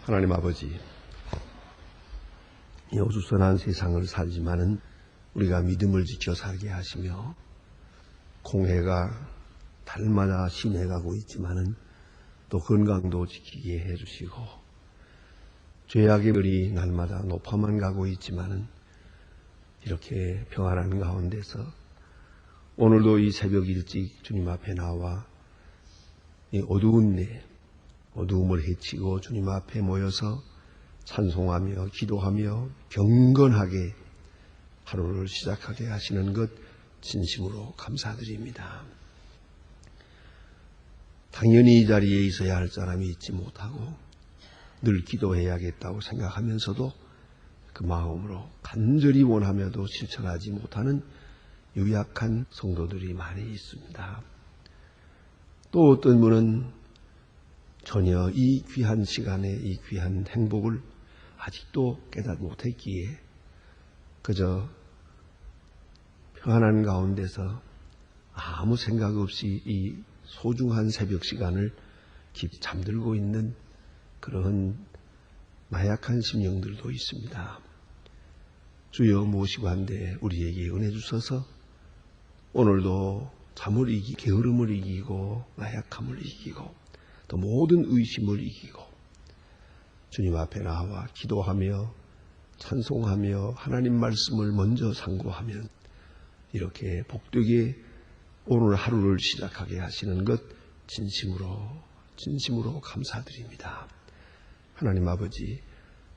하나님 아버지, 이 어수선한 세상을 살지만은 우리가 믿음을 지켜 살게 하시며, 공해가 달마다 심해가고 있지만은 또 건강도 지키게 해주시고, 죄악의 별이 날마다 높아만 가고 있지만은 이렇게 평안한 가운데서 오늘도 이 새벽 일찍 주님 앞에 나와 이 어두움을 헤치고 주님 앞에 모여서 찬송하며 기도하며 경건하게 하루를 시작하게 하시는 것 진심으로 감사드립니다. 당연히 이 자리에 있어야 할 사람이 있지 못하고 늘 기도해야겠다고 생각하면서도 그 마음으로 간절히 원하며도 실천하지 못하는 유약한 성도들이 많이 있습니다. 또 어떤 분은 전혀 이 귀한 시간에 이 귀한 행복을 아직도 깨닫지 못했기에 그저 평안한 가운데서 아무 생각 없이 이 소중한 새벽 시간을 깊이 잠들고 있는 그런 나약한 심령들도 있습니다. 주여 모시고 한데 우리에게 은혜 주셔서 오늘도 잠을 이기고 게으름을 이기고 나약함을 이기고 또 모든 의심을 이기고 주님 앞에 나와 기도하며 찬송하며 하나님 말씀을 먼저 상고하면 이렇게 복되게 오늘 하루를 시작하게 하시는 것 진심으로 감사드립니다. 하나님 아버지,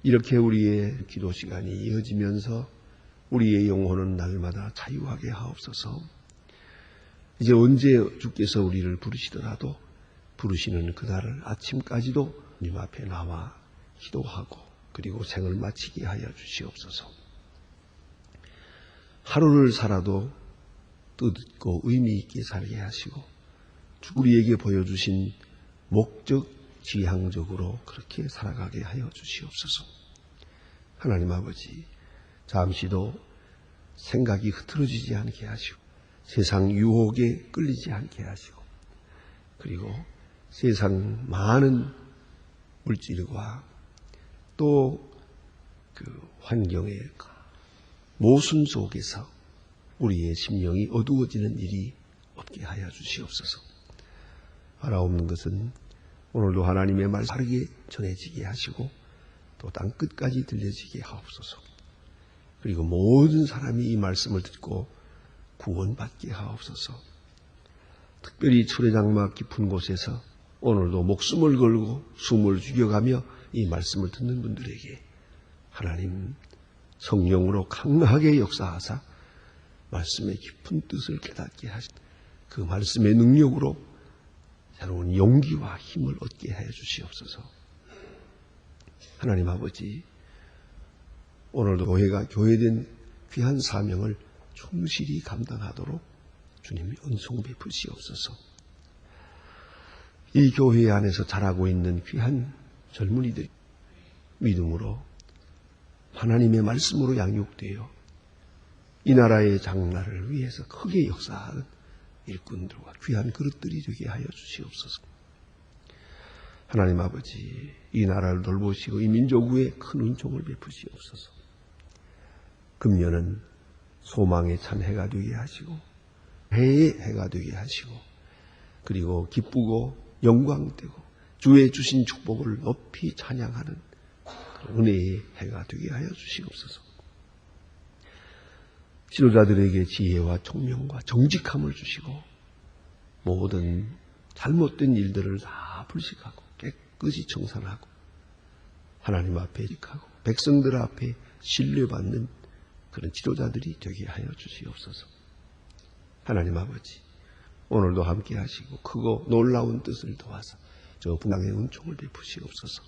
이렇게 우리의 기도 시간이 이어지면서 우리의 영혼은 날마다 자유하게 하옵소서. 이제 언제 주께서 우리를 부르시더라도 부르시는 그날을 아침까지도 주님 앞에 나와 기도하고 그리고 생을 마치게 하여 주시옵소서. 하루를 살아도 뜻있고 의미 있게 살게 하시고 우리에게 보여주신 목적 지향적으로 그렇게 살아가게 하여 주시옵소서. 하나님 아버지, 잠시도 생각이 흐트러지지 않게 하시고 세상 유혹에 끌리지 않게 하시고 그리고 세상 많은 물질과 또 그 환경의 모순 속에서 우리의 심령이 어두워지는 일이 없게 하여 주시옵소서. 알아없는 것은 오늘도 하나님의 말 바르게 전해지게 하시고 또 땅끝까지 들려지게 하옵소서. 그리고 모든 사람이 이 말씀을 듣고 구원받게 하옵소서. 특별히 초래장막 깊은 곳에서 오늘도 목숨을 걸고 숨을 죽여가며 이 말씀을 듣는 분들에게 하나님 성령으로 강하게 역사하사 말씀의 깊은 뜻을 깨닫게 하신 그 말씀의 능력으로 새로운 용기와 힘을 얻게 해 주시옵소서. 하나님 아버지, 오늘도 교회가 교회된 귀한 사명을 충실히 감당하도록 주님이 은총 베푸시옵소서. 이 교회 안에서 자라고 있는 귀한 젊은이들이 믿음으로 하나님의 말씀으로 양육되어 이 나라의 장날을 위해서 크게 역사하는 일꾼들과 귀한 그릇들이 되게 하여 주시옵소서. 하나님 아버지, 이 나라를 돌보시고 이 민족 위에 큰 은총을 베푸시옵소서. 금년은 소망의 참 해가 되게 하시고 해의 해가 되게 하시고 그리고 기쁘고 영광되고 주의 주신 축복을 높이 찬양하는 은혜의 해가 되게 하여 주시옵소서. 지도자들에게 지혜와 총명과 정직함을 주시고 모든 잘못된 일들을 다 불식하고 깨끗이 청산하고 하나님 앞에 직하고 백성들 앞에 신뢰받는 그런 지도자들이 되게 하여 주시옵소서. 하나님 아버지, 오늘도 함께 하시고 크고 놀라운 뜻을 도와서 저 분당의 은총을 베푸시옵소서.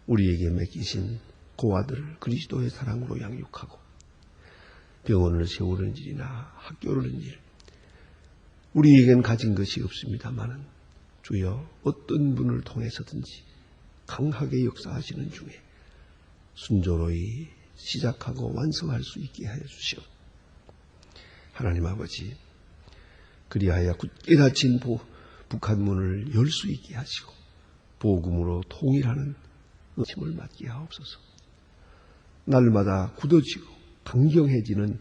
우리에게 맡기신 고아들을 그리스도의 사랑으로 양육하고 병원을 세우는 일이나 학교를 하는 일, 우리에겐 가진 것이 없습니다마는 주여 어떤 분을 통해서든지 강하게 역사하시는 중에 순조로이 시작하고 완성할 수 있게 하여 주시오. 하나님 아버지, 그리하여 굳게 닫힌 북한 문을 열 수 있게 하시고 복음으로 통일하는 힘을 맡게 하옵소서. 날마다 굳어지고 강경해지는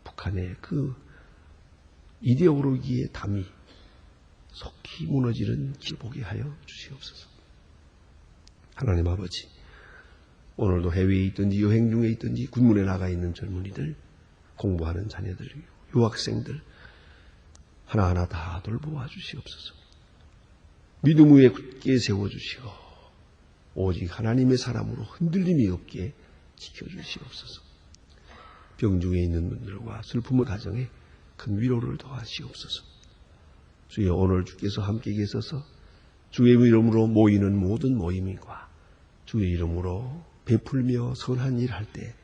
북한의 그 이데올로기의 담이 속히 무너지는 길 보게 하여 주시옵소서. 하나님 아버지, 오늘도 해외에 있든지 여행 중에 있든지 군문에 나가 있는 젊은이들, 공부하는 자녀들, 유학생들 하나하나 다 돌보아 주시옵소서. 믿음 위에 굳게 세워주시고 오직 하나님의 사람으로 흔들림이 없게 지켜주시옵소서. 병중에 있는 분들과 슬픔의 가정에 큰 위로를 더하시옵소서. 주여, 오늘 주께서 함께 계셔서 주의 이름으로 모이는 모든 모임과 주의 이름으로 베풀며 선한 일 할 때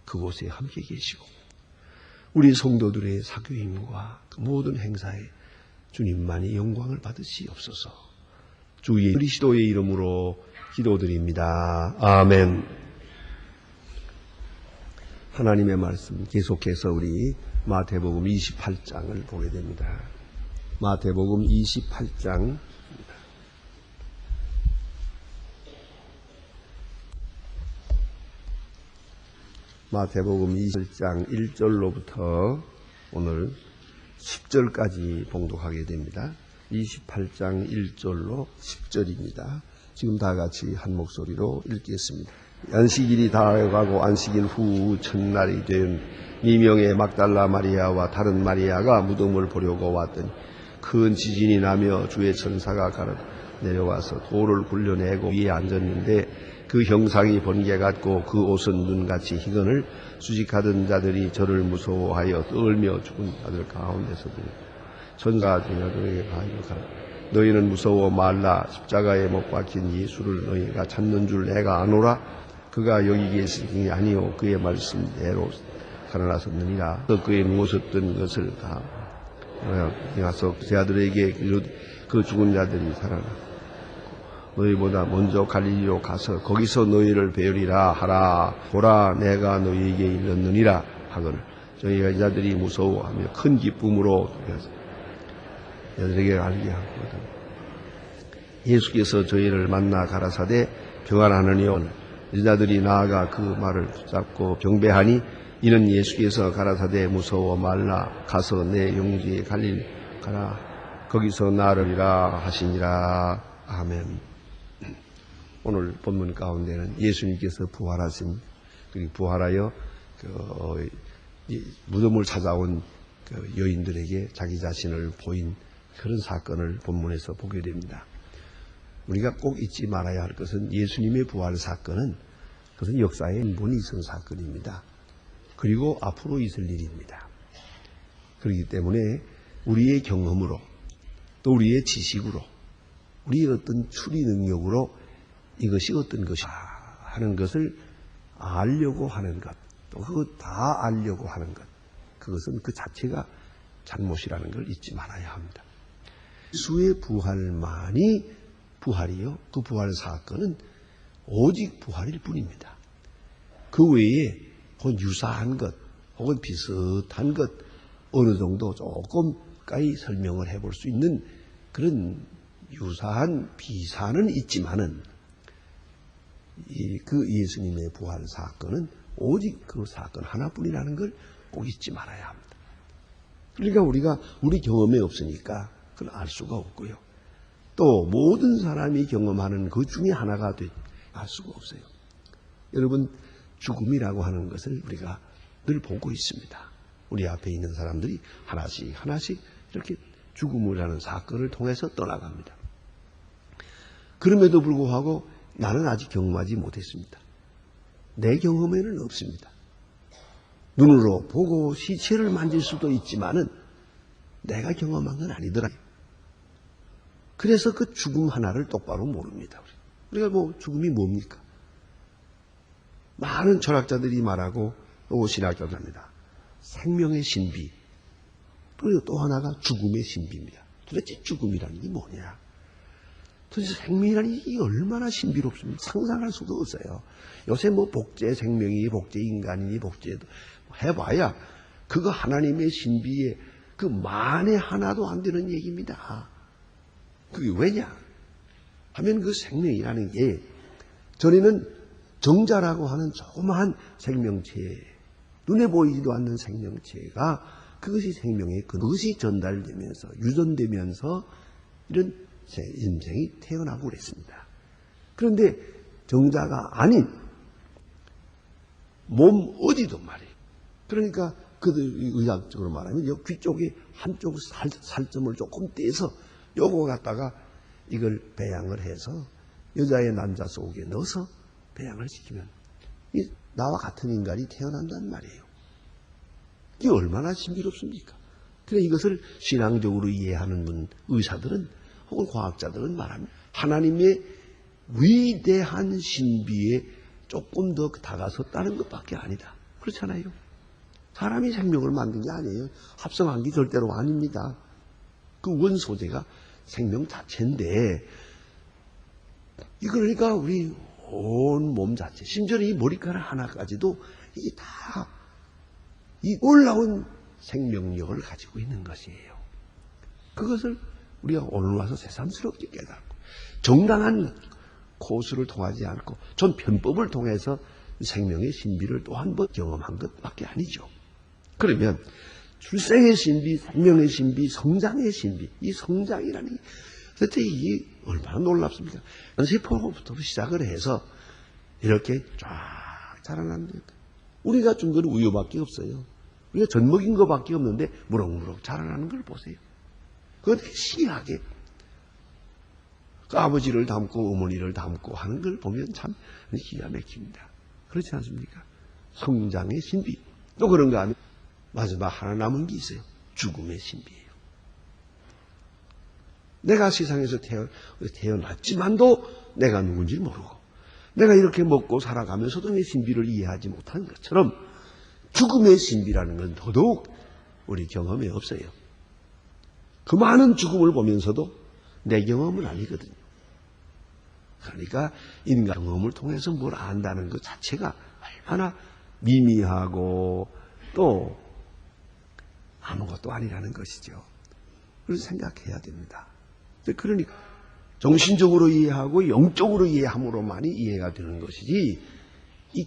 그곳에 함께 계시고 우리 성도들의 사교임과 그 모든 행사에 주님만이 영광을 받으시옵소서. 주의 그리스도의 이름으로 기도드립니다. 아멘. 하나님의 말씀 계속해서 우리 마태복음 28장을 보게 됩니다. 마태복음 28장 마태복음 28장 1절로부터 오늘 10절까지 봉독하게 됩니다. 28장 1절로 10절입니다. 지금 다 같이 한 목소리로 읽겠습니다. 안식일이 다가고 안식일 후 첫날이 된 이명의 막달라 마리아와 다른 마리아가 무덤을 보려고 왔더니 큰 지진이 나며 주의 천사가 내려와서 돌을 굴려내고 위에 앉았는데 그 형상이 번개 같고 그 옷은 눈같이 희건을 수직하던 자들이 저를 무서워하여 떨며 죽은 자들 가운데서 천사가 저들에게 가르치라. 너희는 무서워 말라. 십자가에 못 박힌 예수를 너희가 찾는 줄 내가 아노라. 그가 여기 계시니 아니요 그의 말씀대로 살아나섰느니라. 그의 누웠었던 것을 다 가서 제 아들에게 그 죽은 자들이 살아나 너희보다 먼저 갈릴리로 가서 거기서 너희를 배우리라 하라. 보라 내가 너희에게 일렀느니라 하거늘 저희 여자들이 무서워하며 큰 기쁨으로 여자들에게 알게 하거든. 예수께서 저희를 만나 가라사대 평안하느니요. 여자들이 나아가 그 말을 붙잡고 경배하니 이는 예수께서 가라사대 무서워 말라. 가서 내 영지에 갈릴 가라. 거기서 나르리라 하시니라. 아멘. 오늘 본문 가운데는 예수님께서 부활하신 그리고 부활하여 무덤을 찾아온 여인들에게 자기 자신을 보인 그런 사건을 본문에서 보게 됩니다. 우리가 꼭 잊지 말아야 할 것은 예수님의 부활 사건은 그것은 역사에 인본이 있은 사건입니다. 그리고 앞으로 있을 일입니다. 그렇기 때문에 우리의 경험으로 또 우리의 지식으로 우리의 어떤 추리 능력으로 이것이 어떤 것이다 하는 것을 알려고 하는 것, 또 그거 다 알려고 하는 것, 그것은 그 자체가 잘못이라는 걸 잊지 말아야 합니다. 예수의 부활만이 부활이요. 그 부활 사건은 오직 부활일 뿐입니다. 그 외에 혹은 유사한 것, 혹은 비슷한 것, 어느 정도 조금까지 설명을 해볼 수 있는 그런 유사한 비사는 있지만은 그 예수님의 부활 사건은 오직 그 사건 하나뿐이라는 걸 꼭 잊지 말아야 합니다. 그러니까 우리가 우리 경험에 없으니까 그걸 알 수가 없고요. 또 모든 사람이 경험하는 그 중에 하나가 알 수가 없어요. 여러분, 죽음이라고 하는 것을 우리가 늘 보고 있습니다. 우리 앞에 있는 사람들이 하나씩 하나씩 이렇게 죽음이라는 사건을 통해서 떠나갑니다. 그럼에도 불구하고 나는 아직 경험하지 못했습니다. 내 경험에는 없습니다. 눈으로 보고 시체를 만질 수도 있지만은 내가 경험한 건 아니더라. 그래서 그 죽음 하나를 똑바로 모릅니다. 우리가 죽음이 뭡니까? 많은 철학자들이 말하고 또 신학자들 합니다. 생명의 신비. 또 하나가 죽음의 신비입니다. 도대체 죽음이라는 게 뭐냐? 도대체 생명이라는 게 얼마나 신비롭습니까? 상상할 수도 없어요. 요새 복제 생명이 복제 인간이니 복제도 해봐야 그거 하나님의 신비에 그 만에 하나도 안 되는 얘기입니다. 그게 왜냐? 하면 그 생명이라는 게 전에는 정자라고 하는 조그마한 생명체, 눈에 보이지도 않는 생명체가 그것이 생명의 그것이 전달되면서 유전되면서 이런 인생이 태어나고 그랬습니다. 그런데 정자가 아닌 몸 어디도 말이에요. 그러니까 그들 의학적으로 말하면 요 귀 쪽에 한쪽 살점을 조금 떼서 요거 갖다가 이걸 배양을 해서 여자의 난자 속에 넣어서 배양을 시키면 나와 같은 인간이 태어난단 말이에요. 이게 얼마나 신비롭습니까? 그래 이것을 신앙적으로 이해하는 의사들은 혹은 과학자들은 말합니다. 하나님의 위대한 신비에 조금 더 다가섰다는 것밖에 아니다. 그렇잖아요. 사람이 생명을 만든 게 아니에요. 합성한 게 절대로 아닙니다. 그 원소재가 생명 자체인데 그러니까 우리 온 몸 자체, 심지어 이 머리카락 하나까지도 이게 다 이 올라온 생명력을 가지고 있는 것이에요. 그것을 우리가 오늘 와서 새삼스럽게 깨닫고 정당한 코스를 통하지 않고 전 편법을 통해서 생명의 신비를 또 한 번 경험한 것밖에 아니죠. 그러면 출생의 신비, 생명의 신비, 성장의 신비, 이 성장이라니 도대체 이게 얼마나 놀랍습니까? 세포부터 시작을 해서 이렇게 쫙 자라납니다. 우리가 준 건 우유밖에 없어요. 우리가 젖먹인 것밖에 없는데 무럭무럭 자라나는 걸 보세요. 그렇게 신기하게 그 아버지를 닮고 어머니를 닮고 하는 걸 보면 참 기가 막힙니다. 그렇지 않습니까? 성장의 신비. 또 그런가 하면 마지막 하나 남은 게 있어요. 죽음의 신비예요. 내가 세상에서 태어났지만도 내가 누군지 모르고 내가 이렇게 먹고 살아가면서도 내 신비를 이해하지 못하는 것처럼 죽음의 신비라는 건 더더욱 우리 경험에 없어요. 그 많은 죽음을 보면서도 내 경험은 아니거든요. 그러니까 인간 경험을 통해서 뭘 안다는 것 자체가 얼마나 미미하고 또 아무것도 아니라는 것이죠. 그래서 생각해야 됩니다. 그러니까 정신적으로 이해하고 영적으로 이해함으로만이 이해가 되는 것이지 이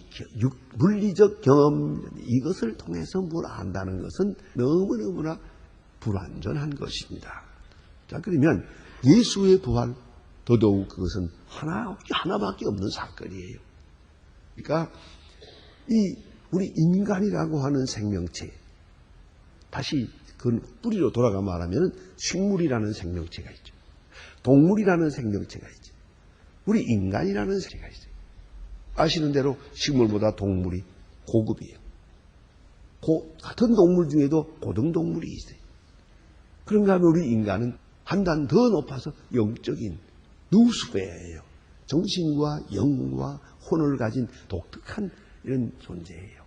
물리적 경험 이것을 통해서 뭘 안다는 것은 너무너무나 불완전한 것입니다. 자, 그러면 예수의 부활 더더욱 그것은 하나밖에 없는 사건이에요. 그러니까 우리 인간이라고 하는 생명체 다시 그 뿌리로 돌아가 말하면 식물이라는 생명체가 있죠. 동물이라는 생명체가 있죠. 우리 인간이라는 생명체가 있어요. 아시는 대로 식물보다 동물이 고급이에요. 같은 동물 중에도 고등동물이 있어요. 그런가 하면 우리 인간은 한 단 더 높아서 영적인 누수배예요. 정신과 영과 혼을 가진 독특한 이런 존재예요.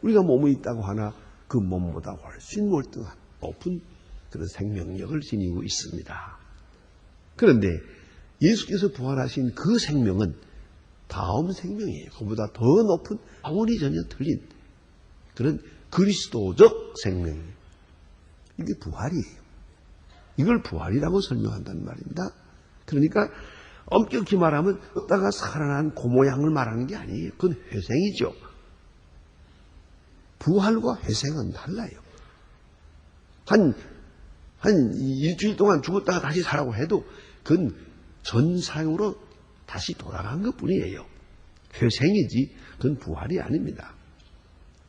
우리가 몸에 있다고 하나 그 몸보다 훨씬 월등한 높은 그런 생명력을 지니고 있습니다. 그런데 예수께서 부활하신 그 생명은 다음 생명이에요. 그보다 더 높은 차원이 전혀 틀린 그런 그리스도적 생명이에요. 이게 부활이에요. 이걸 부활이라고 설명한다는 말입니다. 그러니까 엄격히 말하면 걷다가 살아난 그 모양을 말하는 게 아니에요. 그건 회생이죠. 부활과 회생은 달라요. 한 일주일 동안 죽었다가 다시 살라고 해도 그건 전상으로 다시 돌아간 것 뿐이에요. 회생이지 그건 부활이 아닙니다.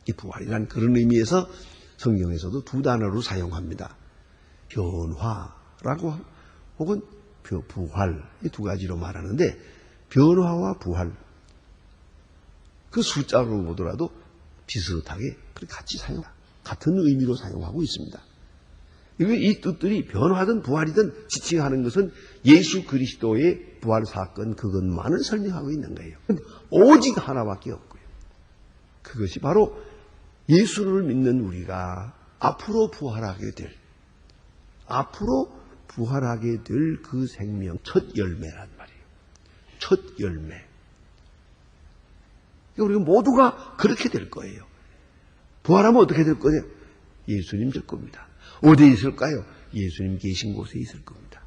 이 부활이란 그런 의미에서 성경에서도 두 단어로 사용합니다. 변화라고 혹은 부활 이 두 가지로 말하는데 변화와 부활 그 숫자로 보더라도 비슷하게 같이 같은 의미로 사용하고 있습니다. 이 뜻들이 변화든 부활이든 지칭하는 것은 예수 그리스도의 부활 사건 그것만을 설명하고 있는 거예요. 오직 하나밖에 없고요. 그것이 바로 예수를 믿는 우리가 앞으로 부활하게 될 그 생명 첫 열매란 말이에요. 첫 열매. 우리가 모두가 그렇게 될 거예요. 부활하면 어떻게 될 거냐? 예수님 될 겁니다. 어디에 있을까요? 예수님 계신 곳에 있을 겁니다.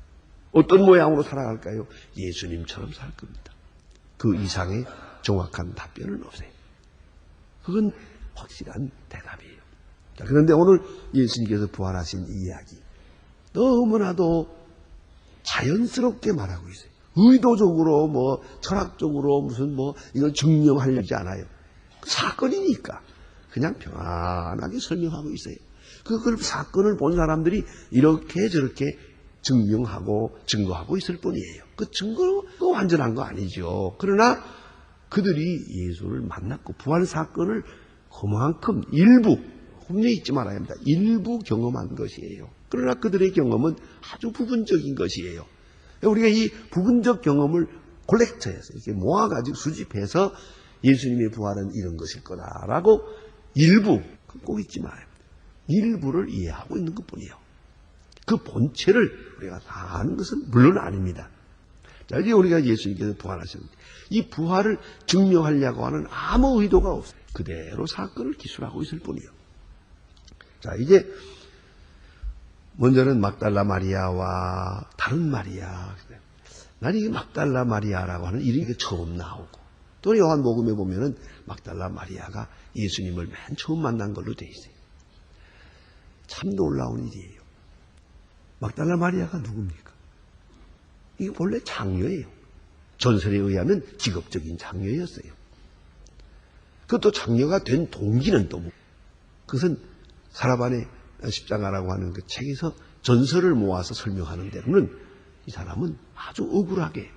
어떤 모양으로 살아갈까요? 예수님처럼 살 겁니다. 그 이상의 정확한 답변은 없어요. 그건 확실한 대답이에요. 자, 그런데 오늘 예수님께서 부활하신 이 이야기 너무나도 자연스럽게 말하고 있어요. 의도적으로 철학적으로 무슨 이걸 증명하려지 않아요. 사건이니까 그냥 평안하게 설명하고 있어요. 그걸 사건을 본 사람들이 이렇게 저렇게 증명하고 증거하고 있을 뿐이에요. 그 증거도 완전한 거 아니죠. 그러나 그들이 예수를 만났고 부활 사건을 그만큼 일부, 혼내 잊지 말아야 합니다. 일부 경험한 것이에요. 그러나 그들의 경험은 아주 부분적인 것이에요. 우리가 이 부분적 경험을 콜렉터해서 이렇게 모아가지고 수집해서 예수님의 부활은 이런 것일 거다라고 일부, 꼭 잊지 말아야 합니다. 일부를 이해하고 있는 것뿐이에요. 그 본체를 우리가 다 아는 것은 물론 아닙니다. 자, 이제 우리가 예수님께서 부활하셨는데 이 부활을 증명하려고 하는 아무 의도가 없어요. 그대로 사건을 기술하고 있을 뿐이에요. 자, 이제 먼저는 막달라 마리아와 다른 마리아. 난 이게 막달라 마리아라고 하는 이름이 처음 나오고 또 요한복음에 보면은 막달라 마리아가 예수님을 맨 처음 만난 걸로 돼 있어요. 참 놀라운 일이에요. 막달라 마리아가 누굽니까? 이게 원래 장녀예요. 전설에 의하면 직업적인 장녀였어요. 그것도 장녀가 된 동기는 또 그것은 사라반의 십자가라고 하는 그 책에서 전설을 모아서 설명하는 데로는 이 사람은 아주 억울하게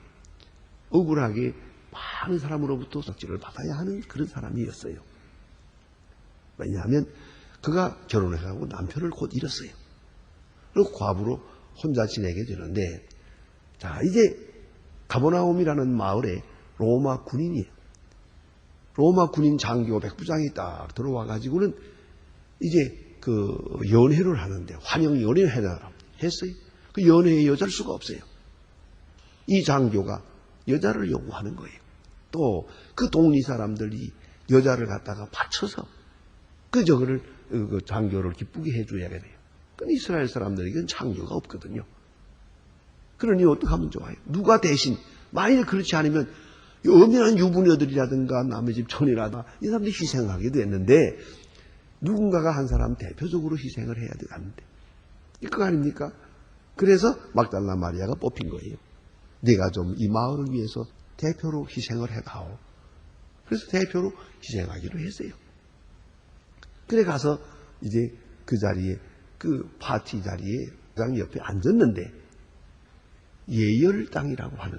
많은 사람으로부터 덕질을 받아야 하는 그런 사람이었어요. 왜냐하면 그가 결혼해가고 남편을 곧 잃었어요. 그리고 과부로 혼자 지내게 되는데, 자, 이제 가버나움이라는 마을에 로마 군인이에요. 로마 군인 장교 백부장이 딱 들어와가지고는 이제 그 연회를 하는데 환영 연회를 했어요. 그 연회에 여자를 수가 없어요. 이 장교가 여자를 요구하는 거예요. 또 그 동리 사람들이 여자를 갖다가 바쳐서 그 장교를 기쁘게 해줘야 돼요. 그 이스라엘 사람들에게는 장교가 없거든요. 그러니 어떻게 하면 좋아요? 누가 대신 만일 그렇지 않으면 엄연한 유부녀들이라든가 남의 집 처녀라든가 이 사람들이 희생하게 됐는데 누군가가 한 사람 대표적으로 희생을 해야 되는데 이거 아닙니까? 그래서 막달라 마리아가 뽑힌 거예요. 네가 좀 이 마을을 위해서 대표로 희생을 해다오. 그래서 대표로 희생하기로 했어요. 그래 가서 이제 그 자리에 그 파티 자리에 장 옆에 앉았는데 예열당이라고 하는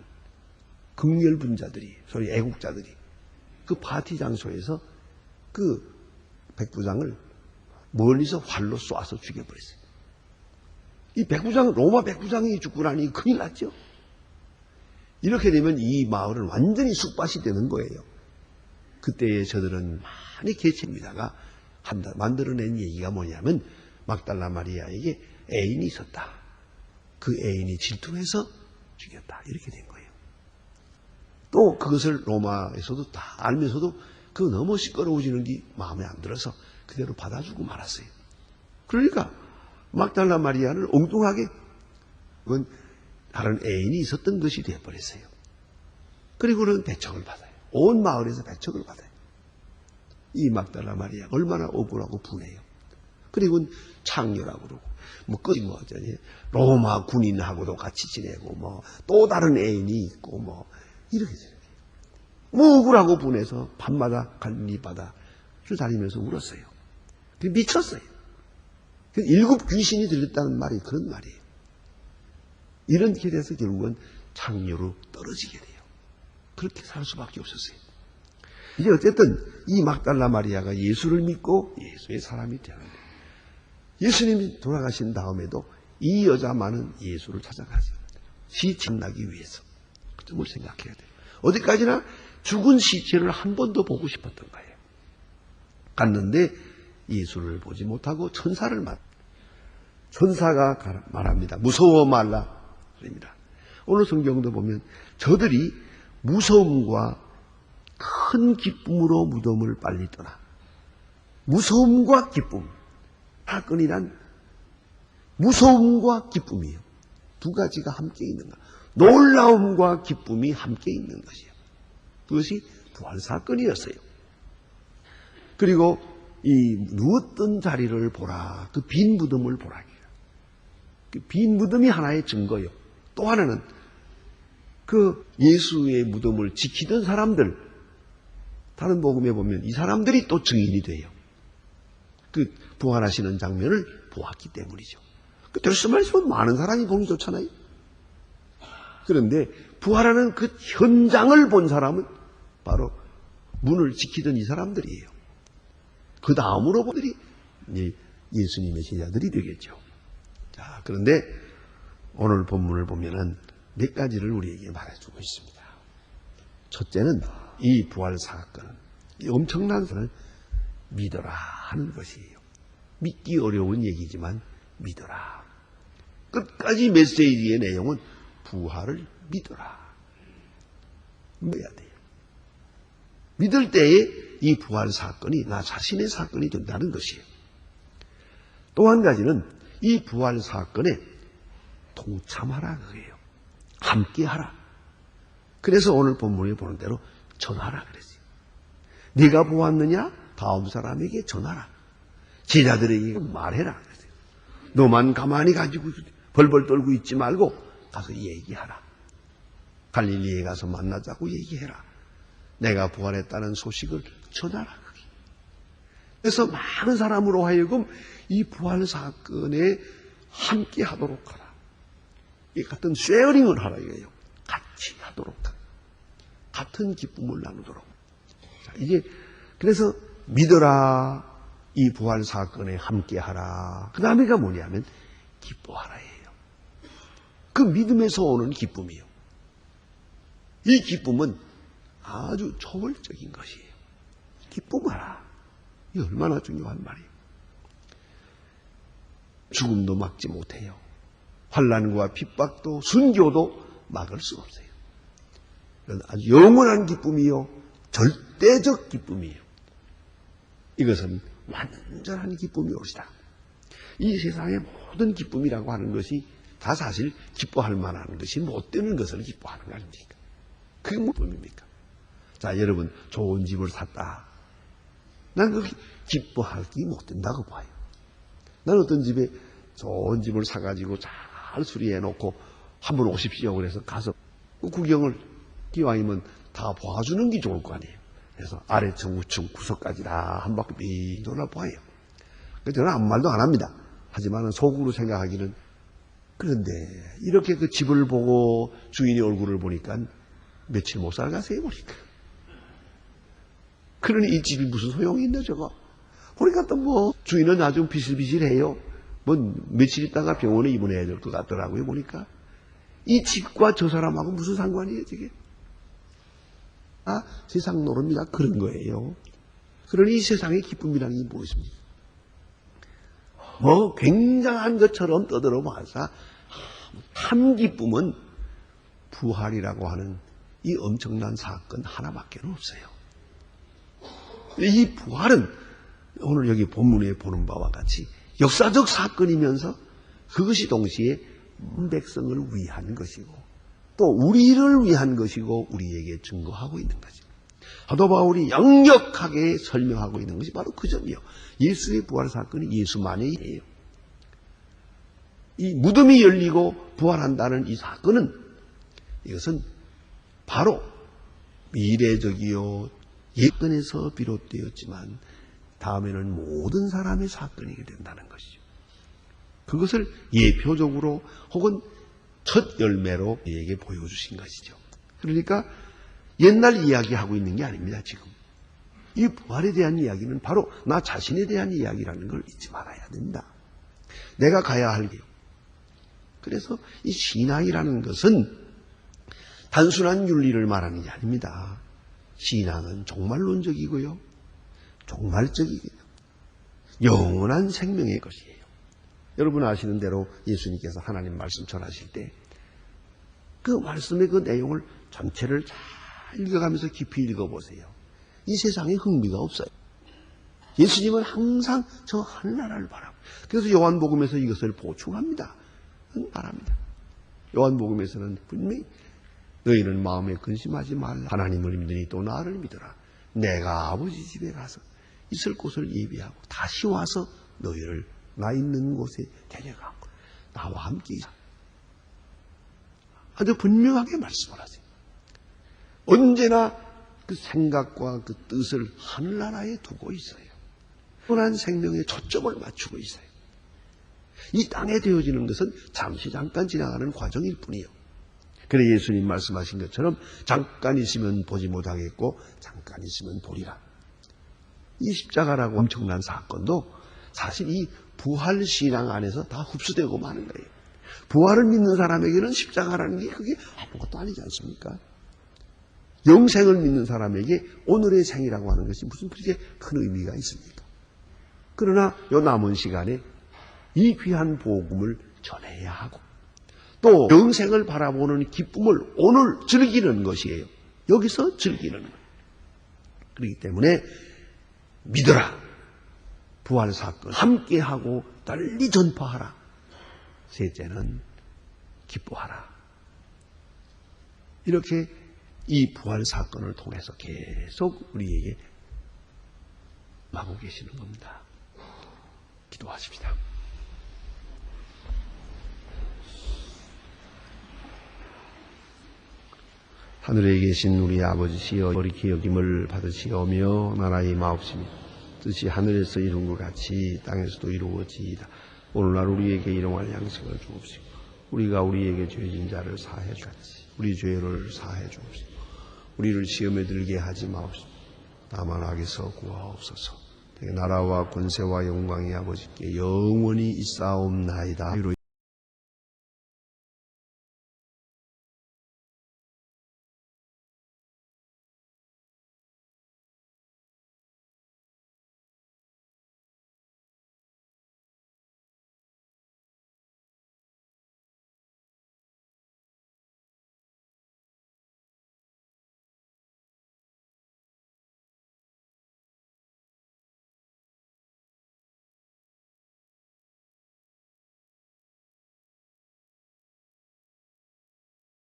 극렬분자들이 소위 애국자들이 그 파티 장소에서 그 백부장을 멀리서 활로 쏴서 죽여버렸어요. 이 백부장, 로마 백부장이 죽고 나니 큰일 났죠. 이렇게 되면 이 마을은 완전히 쑥밭이 되는 거예요. 그때에 저들은 많이 개체입니다가 만들어낸 얘기가 뭐냐면 막달라 마리아에게 애인이 있었다. 그 애인이 질투해서 죽였다. 이렇게 된 거예요. 또 그것을 로마에서도 다 알면서도 그거 너무 시끄러워지는 게 마음에 안 들어서 그대로 받아주고 말았어요. 그러니까 막달라 마리아는 엉뚱하게 그건 다른 애인이 있었던 것이 되어버렸어요. 그리고는 배척을 받아요. 온 마을에서 배척을 받아요. 이 막달라 마리아 얼마나 억울하고 분해요. 그리고 창녀라고 그러고 로마 군인하고도 같이 지내고 또 다른 애인이 있고 이렇게 지내요. 억울하고 분해서 밤마다 갈리바다를 다니면서 울었어요. 미쳤어요. 일곱 귀신이 들렸다는 말이 그런 말이에요. 이런 길에서 결국은 창녀로 떨어지게 돼요. 그렇게 살 수밖에 없었어요. 이제 어쨌든 이 막달라 마리아가 예수를 믿고 예수의 사람이 되는데 예수님이 돌아가신 다음에도 이 여자만은 예수를 찾아가죠. 시체 나기 위해서. 그 점을 생각해야 돼요. 어디까지나 죽은 시체를 한 번 더 보고 싶었던 거예요. 갔는데 예수를 보지 못하고 천사를 만났어요. 천사가 말합니다. 무서워 말라. 그럽니다. 오늘 성경도 보면 저들이 무서움과 큰 기쁨으로 무덤을 빨리 떠나. 무서움과 기쁨. 사건이란 무서움과 기쁨이에요. 두 가지가 함께 있는 것. 놀라움과 기쁨이 함께 있는 것이에요. 그것이 부활 사건이었어요. 그리고 이 누웠던 자리를 보라. 그 빈 무덤을 보라. 그 빈 무덤이 하나의 증거요. 또 하나는 그 예수의 무덤을 지키던 사람들, 다른 복음에 보면 이 사람들이 또 증인이 돼요. 그 부활하시는 장면을 보았기 때문이죠. 그 들숨 있으면 많은 사람이 보기 좋잖아요. 그런데 부활하는 그 현장을 본 사람은 바로 문을 지키던 이 사람들이에요. 그 다음으로 보들이 예수님의 제자들이 되겠죠. 자, 그런데 오늘 본문을 보면은 몇 가지를 우리에게 말해주고 있습니다. 첫째는 이 부활 사건은, 이 엄청난 사건을 믿어라 하는 것이에요. 믿기 어려운 얘기지만 믿어라. 끝까지 메시지의 내용은 부활을 믿어라. 믿어야 돼요. 믿을 때에 이 부활 사건이 나 자신의 사건이 된다는 것이에요. 또 한 가지는 이 부활 사건에 동참하라 그래요. 함께하라. 그래서 오늘 본문에 보는 대로 전하라 그랬어요. 네가 보았느냐? 다음 사람에게 전하라. 제자들에게 말해라 그랬어요. 너만 가만히 가지고 벌벌 떨고 있지 말고 가서 얘기하라. 갈릴리에 가서 만나자고 얘기해라. 내가 부활했다는 소식을 전하라. 그래서 많은 사람으로 하여금 이 부활 사건에 함께 하도록 하라. 이 같은 쉐어링을 하라 이거예요. 같이 하도록 하라. 같은 기쁨을 나누도록. 자, 이제 그래서 믿어라. 이 부활 사건에 함께 하라. 그 다음에가 뭐냐면 기뻐하라예요. 그 믿음에서 오는 기쁨이요. 이 기쁨은 아주 초월적인 것이에요. 기쁨하라. 이 얼마나 중요한 말이에요. 죽음도 막지 못해요. 환난과 핍박도 순교도 막을 수 없어요. 이건 아주 영원한 기쁨이요. 절대적 기쁨이에요. 이것은 완전한 기쁨이 오시다. 이 세상의 모든 기쁨이라고 하는 것이 다 사실 기뻐할 만한 것이 못 되는 것을 기뻐하는 거 아닙니까? 그게 뭐 기쁨입니까? 자, 여러분 좋은 집을 샀다. 난 그렇게 기뻐하기 못 된다고 봐요. 난 어떤 집에 좋은 집을 사가지고 잘 수리해놓고 한번 오십시오 그래서 가서 구경을 기왕이면 다 봐주는 게 좋을 거 아니에요. 그래서 아래층 우층 구석까지 다 한 바퀴 빙 돌아봐요. 저는 아무 말도 안 합니다. 하지만 속으로 생각하기는 그런데 이렇게 그 집을 보고 주인의 얼굴을 보니까 며칠 못 살가세요 보니까. 그러니 이 집이 무슨 소용이 있나 저거. 보니까 또 뭐 주인은 아주 비실비실해요. 뭐 며칠 있다가 병원에 입원해야 될 것 같더라고요 보니까. 이 집과 저 사람하고 무슨 상관이에요 저게. 아, 세상 노름이다 그런 거예요. 그러니 이 세상의 기쁨이라는 게 무엇입니까? 뭐 굉장한 것처럼 떠들어 봐서 참 기쁨은 부활이라고 하는 이 엄청난 사건 하나밖에 없어요. 이 부활은 오늘 여기 본문에 보는 바와 같이 역사적 사건이면서 그것이 동시에 백성을 위한 것이고 또 우리를 위한 것이고 우리에게 증거하고 있는 거죠. 사도 바울이 역력하게 설명하고 있는 것이 바로 그 점이요. 예수의 부활 사건이 예수만이에요. 이 무덤이 열리고 부활한다는 이 사건은 이것은 바로 미래적이요 예건에서 비롯되었지만 다음에는 모든 사람의 사건이 된다는 것이죠. 그것을 예표적으로 혹은 첫 열매로 우리에게 보여주신 것이죠. 그러니까 옛날 이야기하고 있는 게 아닙니다. 지금 이 부활에 대한 이야기는 바로 나 자신에 대한 이야기라는 걸 잊지 말아야 된다. 내가 가야 할 길. 그래서 이 신앙이라는 것은 단순한 윤리를 말하는 게 아닙니다. 신앙은 종말론적이고요. 종말적이고요. 영원한 생명의 것이에요. 여러분 아시는 대로 예수님께서 하나님 말씀 전하실 때 그 말씀의 그 내용을 전체를 잘 읽어가면서 깊이 읽어보세요. 이 세상에 흥미가 없어요. 예수님은 항상 저 하늘나라를 바라고 그래서 요한복음에서 이것을 보충합니다. 바랍니다. 요한복음에서는 분명히 너희는 마음에 근심하지 말라. 하나님을 믿으니 또 나를 믿어라. 내가 아버지 집에 가서 있을 곳을 예비하고 다시 와서 너희를 나 있는 곳에 데려가고 나와 함께 있어. 아주 분명하게 말씀을 하세요. 언제나 그 생각과 그 뜻을 하늘나라에 두고 있어요. 영원한 생명에 초점을 맞추고 있어요. 이 땅에 되어지는 것은 잠깐 지나가는 과정일 뿐이요. 그래 예수님 말씀하신 것처럼 잠깐 있으면 보지 못하겠고 잠깐 있으면 보리라. 이 십자가라고 엄청난 사건도 사실 이 부활신앙 안에서 다 흡수되고 마는 거예요. 부활을 믿는 사람에게는 십자가라는 게 그게 아무것도 아니지 않습니까? 영생을 믿는 사람에게 오늘의 생이라고 하는 것이 무슨 그렇게 큰 의미가 있습니까? 그러나 이 남은 시간에 이 귀한 복음을 전해야 하고 또 영생을 바라보는 기쁨을 오늘 즐기는 것이에요. 여기서 즐기는 거예요. 그렇기 때문에 믿어라. 부활 사건 함께하고 널리 전파하라. 셋째는 기뻐하라. 이렇게 이 부활 사건을 통해서 계속 우리에게 하고 계시는 겁니다. 기도하십시다. 하늘에 계신 우리 아버지시여 어리게 여김을 받으시오며 나라의 마옵시며 뜻이 하늘에서 이룬 것 같이 땅에서도 이루어지이다. 오늘날 우리에게 일용할 양식을 주옵시고 우리가 우리에게 죄진 자를 사해 주같이 우리 죄를 사해 주옵시고 우리를 시험에 들게 하지 마옵시고 다만 악에서 구하옵소서. 나라와 권세와 영광이 아버지께 영원히 있사옵나이다.